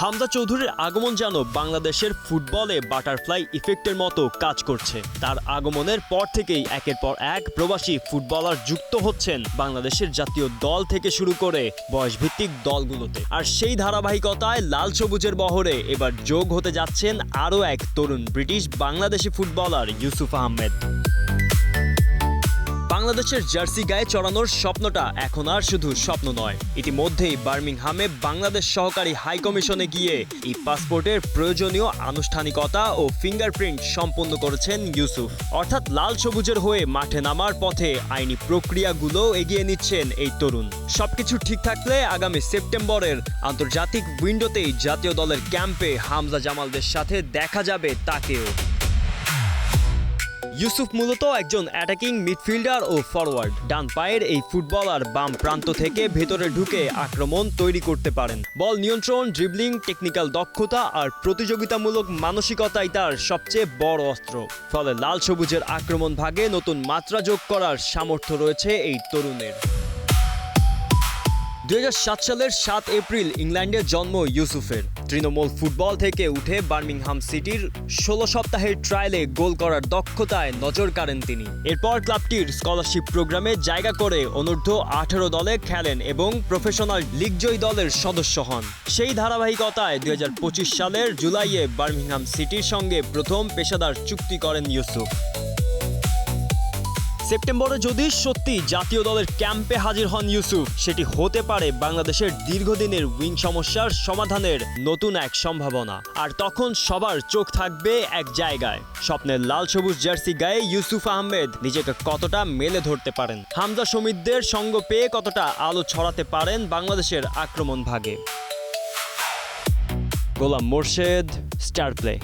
হামজা চৌধুরীর আগমন যেন বাংলাদেশের ফুটবলে বাটারফ্লাই ইফেক্টের মতো কাজ করছে। তার আগমনের পর থেকেই একের পর এক প্রবাসী ফুটবলার যুক্ত হচ্ছেন বাংলাদেশের জাতীয় দল থেকে শুরু করে বয়সভিত্তিক দলগুলোতে। আর সেই ধারাবাহিকতায় লাল সবুজের বহরে এবার যোগ হতে যাচ্ছেন আরও এক তরুণ ব্রিটিশ বাংলাদেশি ফুটবলার ইউসুফ আহমেদ। বাংলাদেশের জার্সি গায়ে চড়ানোর স্বপ্নটা এখন আর শুধু স্বপ্ন নয়, ইতিমধ্যেই বার্মিংহামে বাংলাদেশ সহকারী হাইকমিশনে গিয়ে এই পাসপোর্টের প্রয়োজনীয় আনুষ্ঠানিকতা ও ফিঙ্গারপ্রিন্ট সম্পন্ন করেছেন ইউসুফ। অর্থাৎ লাল সবুজের হয়ে মাঠে নামার পথে আইনি প্রক্রিয়াগুলো এগিয়ে নিচ্ছেন এই তরুণ। সবকিছু ঠিক থাকলে আগামী সেপ্টেম্বরের আন্তর্জাতিক উইন্ডোতেই জাতীয় দলের ক্যাম্পে হামজা জামালদের সাথে দেখা যাবে তাকেও। ইউসুফ মূলত একজন অ্যাটাকিং মিডফিল্ডার ও ফরওয়ার্ড। ডান পায়ের এই ফুটবলার বাম প্রান্ত থেকে ভেতরে ঢুকে আক্রমণ তৈরি করতে পারেন। বল নিয়ন্ত্রণ, ড্রিবলিং, টেকনিক্যাল দক্ষতা আর প্রতিযোগিতামূলক মানসিকতাই তার সবচেয়ে বড় অস্ত্র। ফলে লাল সবুজের আক্রমণ ভাগে নতুন মাত্রা যোগ করার সামর্থ্য রয়েছে এই তরুণের। 2007 সালের 7 এপ্রিল ইংল্যান্ডে জন্ম ইউসুফের। তৃণমূল ফুটবল থেকে উঠে বার্মিংহাম সিটির 16 সপ্তাহের ট্রায়ালে গোল করার দক্ষতায় নজর কাড়েন তিনি। এরপর ক্লাবটির স্কলারশিপ প্রোগ্রামে জায়গা করে অনূর্ধ্ব 18 দলে খেলেন এবং প্রফেশনাল লিগজয়ী দলের সদস্য হন। সেই ধারাবাহিকতায় 2025 সালের জুলাইয়ে বার্মিংহাম সিটির সঙ্গে প্রথম পেশাদার চুক্তি করেন ইউসুফ। সেপ্টেম্বরে যদি সত্যি জাতীয় দলের ক্যাম্পে হাজির হন ইউসুফ, সেটি হতে পারে বাংলাদেশের দীর্ঘদিনের উইং সমস্যার সমাধানের নতুন এক সম্ভাবনা। আর তখন সবার চোখ থাকবে এক জায়গায়, স্বপ্নের লাল সবুজ জার্সি গায়ে ইউসুফ আহমেদ নিজেকে কতটা মেলে ধরতে পারেন, হামজা সমিতদের সঙ্গ পেয়ে কতটা আলো ছড়াতে পারেন বাংলাদেশের আক্রমণ ভাগে। গোলাম মোর্শেদ, স্টার প্লে।